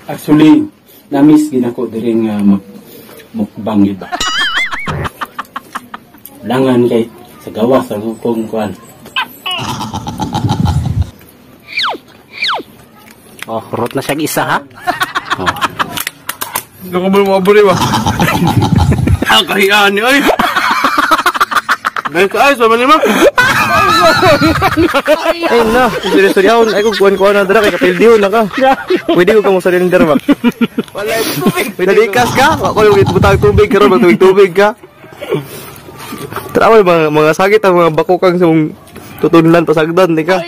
Actually, na-miss ginako diri nga mukbang yun ba? Langan kay sa gawa sa kong kuan. Oh, kurot na siya isa ha? Oh. Nakabal mo aburi ba? Nakahiyaan niyo ay. Dahil ka ay, sama lima. Ay na, sorry ako, ay kung kuhan-kuhan na dara, kay kapildiho na ka. Pwede ko ka mo surrender ba? Wala yung tubig. Pwede likas ka? Ako yung butang tubig, karon magtubig-tubig ka. Trawal, mga sakit ang mga bakukang sa mong tutunlan pasagdan, di ka?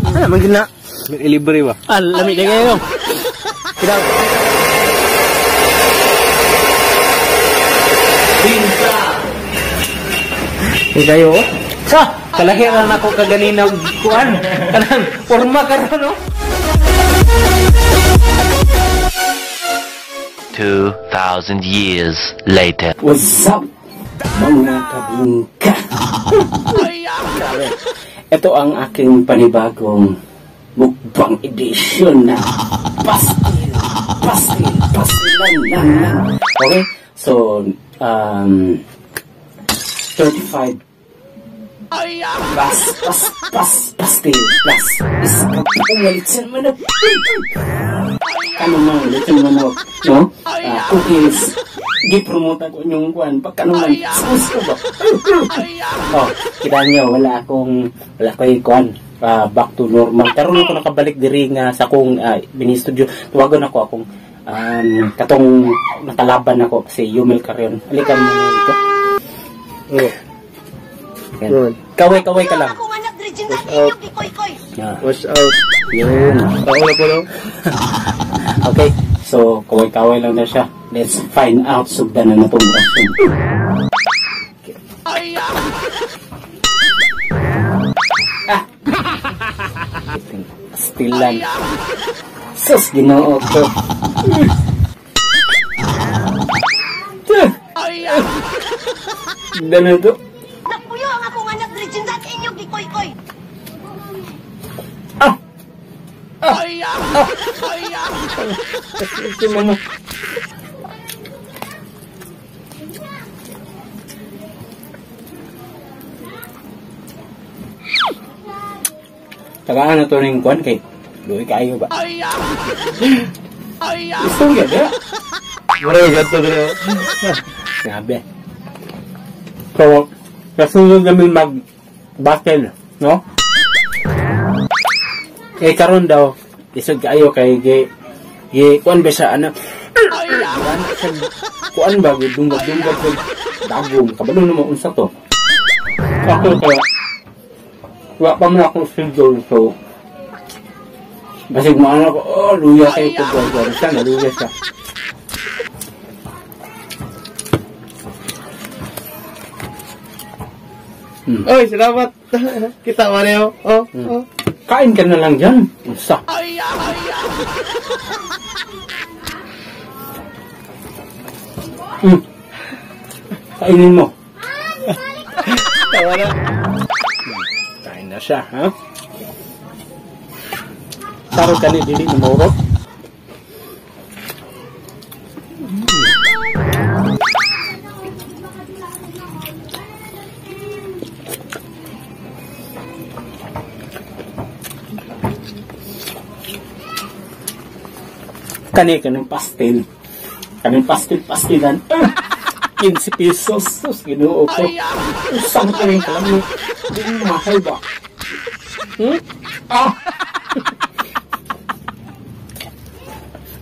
Ano, magin na. Libre ba? Ah, lamig na kayo. Kailangan. Pinsa! Hindi kayo? Sa! Kalahiran ako kaganina kuan. Kanang forma karon no? 2,000 years later. What's up, mga kabungka? Ito ang aking panibagong mukbang edition na pastilan. Okay? So, 35 pastil plus isa ka pumalitsan mo na ano man, little manok, no? Cookies. Gi-promote ako yung kuan. Pagka naman, gusto ba? Oh, kita nyo, wala akong kuan. Back to normal. Karoon ako nakabalik diri nga sa akong bini-studio. Tuwagan ako akong katong nakalaban ako si Yumel Carrion. Alikan mo na dito. Yun. Kaway-kaway ka lang. Wash out. Yun. Ako na po no? Okay. So, kaway-kaway lang na siya. Let's find out sugdan na itong question. Still lang. Sus, ginoo ko. Dana to. Napuyo ang akong anak Regine sa inyong gikoy-koy. Si mama. Tagaan na to rin kuhan kay Luwi kayo ba? Gusto nga ba? Mara gato na. Sabi. So, kasunod namin mag-battle, no? Eh, karon daw, isog kayo kay kuan ba siya, anak? Kuan ba, dunggab-dunggab kay dagong. Kabalo naman unsa to. Ako kaya, wala pa man akong schedule, so, basig mo anak ko, oh, luya kayo ko, gawin siya, naluya siya. Oy, salamat. Kita Mario. Oh. Kain ka na lang dyan. Unsa? Kainin mo. Tawa na. Kain na siya, ha? Taro ka ni Dili na mauro. Kanang pastel. Kanang pastilan. 15 pesos. Sus, ginoo ko. Usang ka rin ka lang. Hindi mo mahal ba?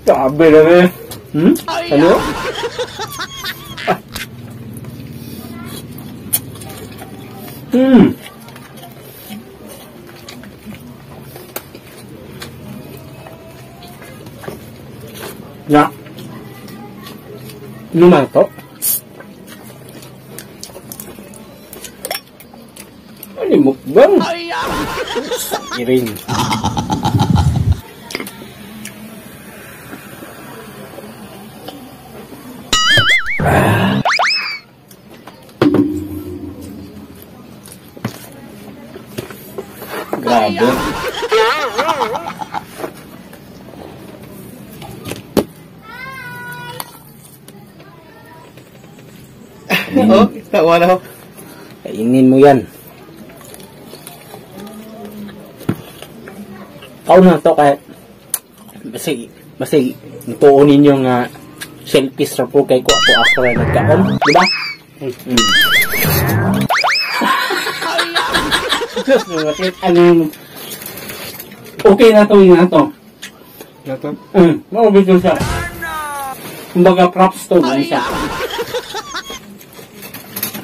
Sabi na rin. Ano? Ya. Lumayan to. Ano yung mukbang? Sakirin. Grabe. Wala. Kainin mo yan. Kaon na to kahit basi tuunin ninyo nga selfish ra po kay ko ako ra nagkaon, di ba? Okay na to yun na to. Dapat. Maubos yun siya. Kumbaga props to na siya.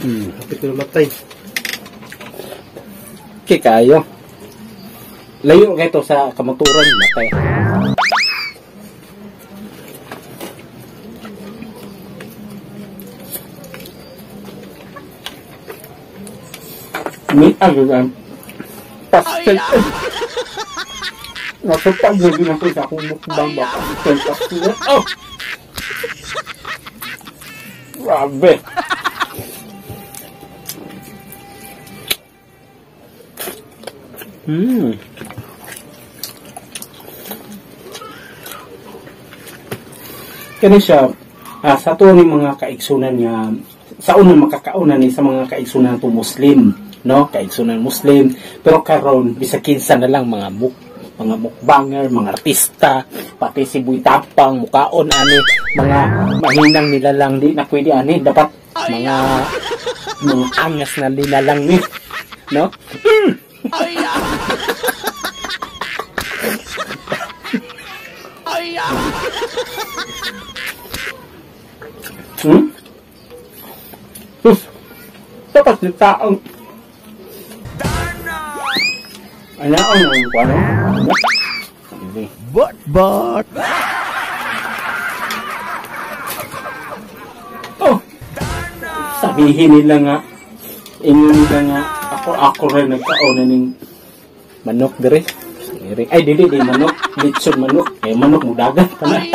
Kapit na matay. Okay kayo. Layo kayo to sa kamuturan. Matay. May agad. Pastel. Nasupag na din ako sa akong mukbang ba. Pastel. Oh! Grabe. Kani siya sa to ni mga kaigsunan niya sa unang makakaunan ni sa mga kaigsunan to Muslim, no? Kaigsunan Muslim, pero karon bisag kinsa na lang mga mukbanger, mga artista, pati si Boy Tapang, mukaon ani, mga mahinang nila lang di na pwede ani, dapat mga angas na nila lang ni, no? Dapat si taong ano ang kuano? But Oh, sabihin nila nga inyo nila nga ako rin nagkaon ning manok dire. Ay dili manok, litson manok, manok mo dagat kana.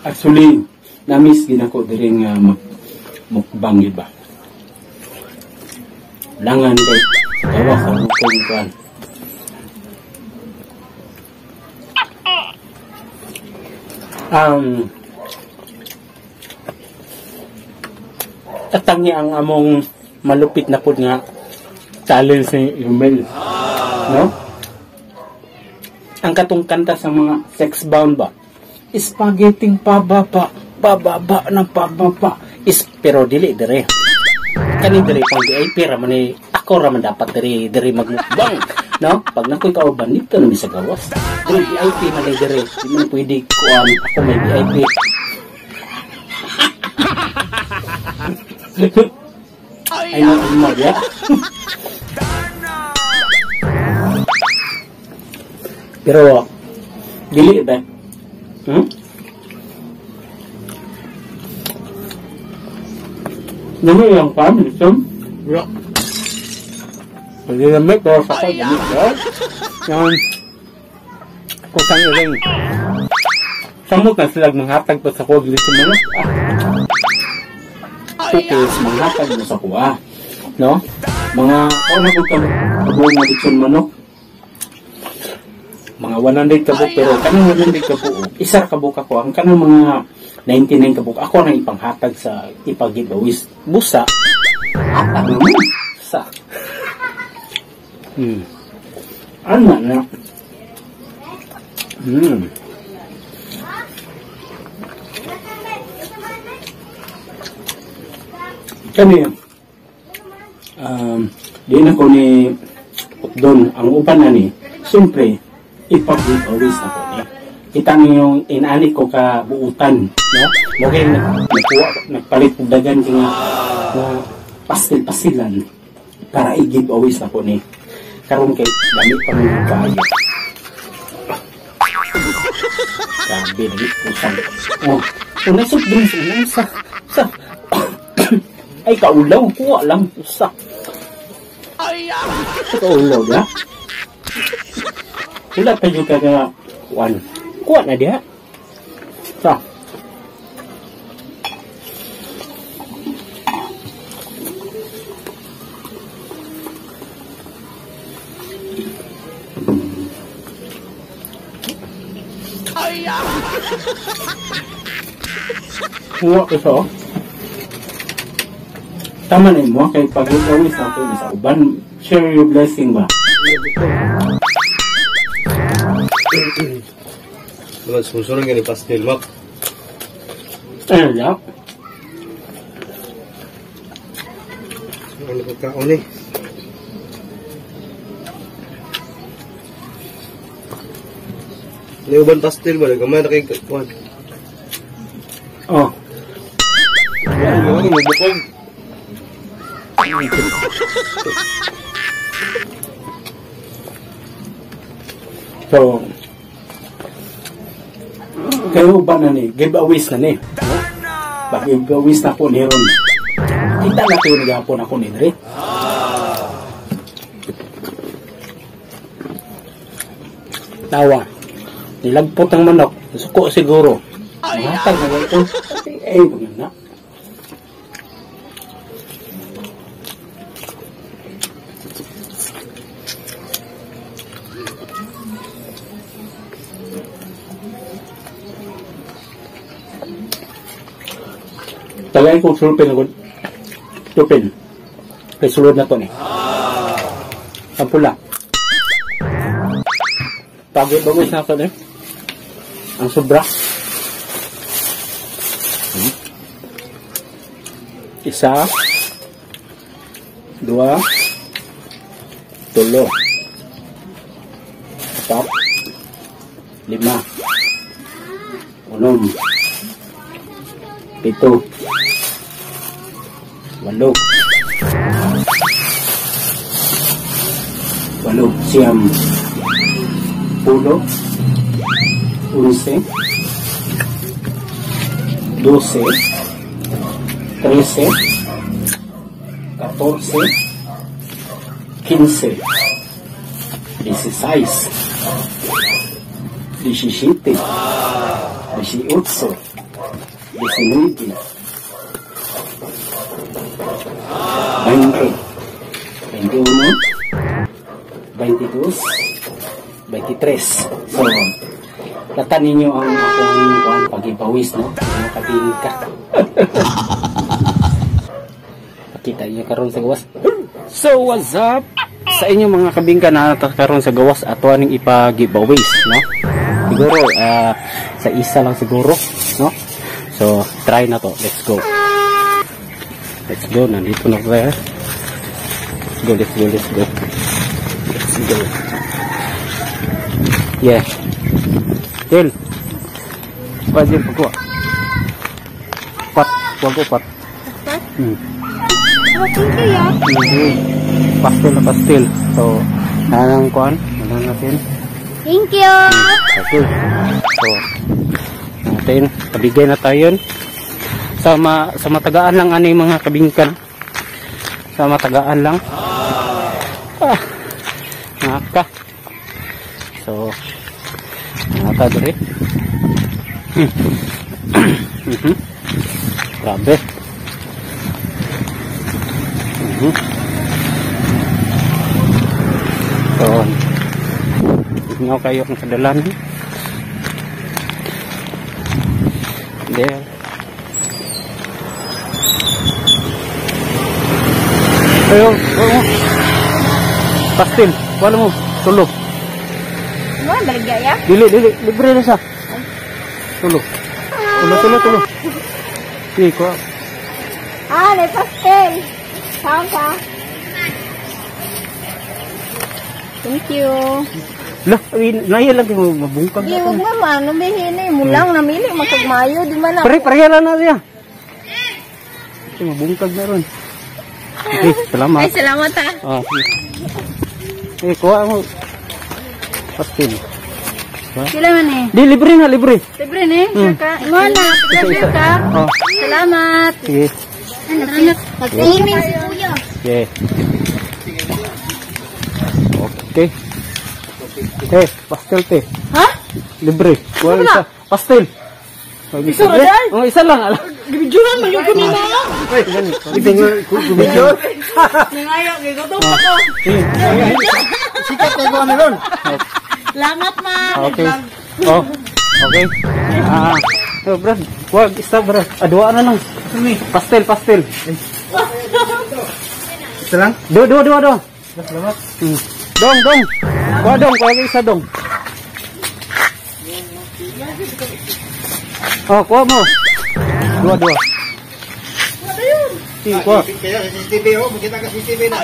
Actually, namis ginako diri nga mukbang iba. Langan kay gawa sa mukong kan. Katangi ang among malupit na pud nga challenge ni Yumel. No? Ang katong kanta sa mga sex bound ba? Spaghetti pababa ng pababa. Pero dili dire. Kani dire pang VIP ra man ni ako ra man dapat dire magmukbang, no? Pag nakoy kauban dito na sa gawas. Dire VIP man dire. Di man pwede kuan ako may VIP. Ay na ya. Pero dili ba? Naman yung family, son? Yeah. Pwede na may kaya sa kanya. Yan. Kusang iring. Samot na sila manghatag pa sa kuwa. Dili sa manok. Kukis, manghatag mo sa kuwa. No? Mga, na kung kabuong nga dito manok. Mga 100 kabuk, pero kanang 100 kabuk, isa kabuk ako. Ang kanang mga 99 kabuk, ako na ipanghatag sa ipag-giveaways. Busa, hatag naman. Sa. Ano na? Kami, di na ko ni Utdon, ang upan na ni, siyempre, ipag-giveaways ako ni. Kita niyo yung inani ko ka buutan, no? Mugay nagpalit ng dagan nga pastil-pastilan para i-giveaways ako ni. Karon kay dami pa mga kaayo. Sabi dali usang. Oh, unay soft drinks unay sa ay kaulaw kuha lang usa. Kaulaw ya. Wala pa yung kaga kuha na dia. Sa. Nga ito. Tama na mo kay pag-gawin sa ato sa uban. Share your blessing ba? Wala, susunod nga ni pastel, Mac. Ano yan? Ano ko kaon eh? May uban pastel ba? Gamay na kay kuwan. Oh. Ano mo bukog? So, kayo ba na ni? Giveaways na ni. Pag-giveaways na po ni Ron. Kita na kayo nag-apon ako ni Dre. Tawa. Nilagpot ang manok. Suko siguro. Matag na ito. Eh, ganyan na. Tagay kong sulpin ako. Sulpin. Kay sulod na to ni. Ang pula. Pag-ibagos na ito ni. Ang sobra. Isa. Dua. Tulo. Apat. Lima. Unom. Pito. Walo. Walo. Siyam. Pulo. 11. 12. 13. 14. 15. 16. 17. 18. 19. 20, 21, 22, 23. So, latan ninyo ang akong pag-ipawis, no? Mga kabingka. Pakita niyo karon sa gawas. So, what's up? Sa inyo mga kabingka na karon sa gawas ato aning ipag-giveaways, no? Siguro, sa isa lang siguro, no? So, try na to. Let's go. Let's go, nandito na tayo. Let's go. Let's go. Yeah. Til. Pwede po. Pat. Huwag ko pat. Pat? Hindi. Pastel na pastel. So, nanang kuhan. Nanang natin. Thank you. Okay. So, natin. Kabigay na tayo yun. Sa matagaan lang ano yung mga kabingkan. Sa matagaan lang. Naka. So, naka dali. Grabe. So, tignan kayo kung sadalan. There. Ayo, pastil, wala mo, tulog. Wah, baligya ya? Dili, libre na siya. Tulog. Tulog. Sige, ko. May pastel. Saan ka? Thank you. Lah, naya lang mo mabungkag Di, na. huwag naman. Nabihin eh. Mulang namili. Makagmayo. Di man ako. Pare lang na siya. Mabungkag na ron. Okay, salamat. Ay, salamat ha. Kuha mo. Pastil. Sila man eh. Di, libre na. Libre na eh. Sure ka. Ingon na. Sure ka. Salamat. Sige. Salamat. Pag-timing si Kuya. Okay. Okay. Pastel te. Ha? Libre. Kuha isa. Pastel. Isa na dyan? Oh, isa lang. Gibidyohan mo yung kunina. Gumidyon. Nangayak. Gigutom pa ko. Sikat kayo ko ano ron. Salamat ma. Okay. Oh. Okay. Oh, Brad. Wag, isa, Brad. Dua na lang. Pastel. Isa lang? Dua. Salamat. Dong. Kuha dong, kuha isa dong. Oh, kuha mo. Dua. Kuha. Kaya sa CCTV, makita ka CCTV na.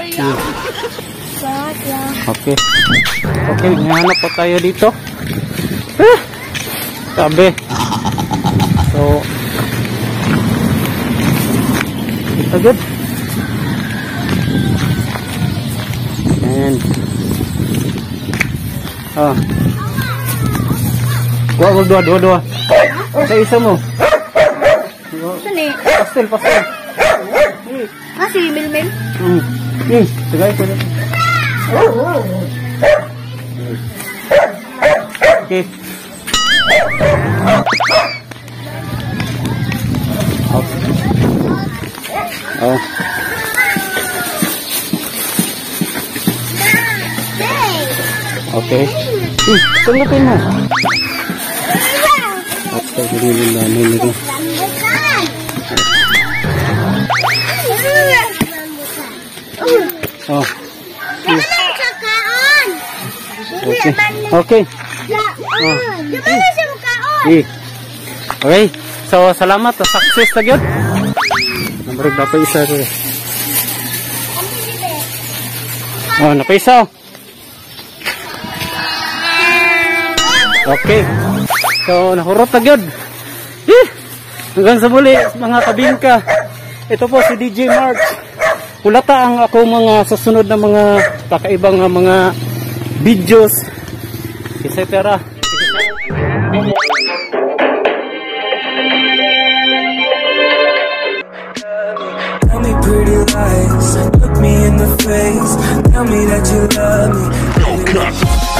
Okay, ngahanap po tayo dito. Sabi. So, it's good. And, dua. Isa mo. Saan eh? Pastel. Si Milmil. Tagay ko. Okay. Oh. Okay. Tanggapin mo. At sa gilid namin nito. Oh. Okay. Okay. So, salamat. Success na yun. Namarag na pa isa. Oh, napaisa. Okay. So, nahurot na yun. Hanggang sa muli, mga kabingka. Ito po si DJ Mark. Kulata ang ako mga susunod na mga kakaibang mga videos, etc. Tell me pretty lies, look me in the face, tell me that you love me.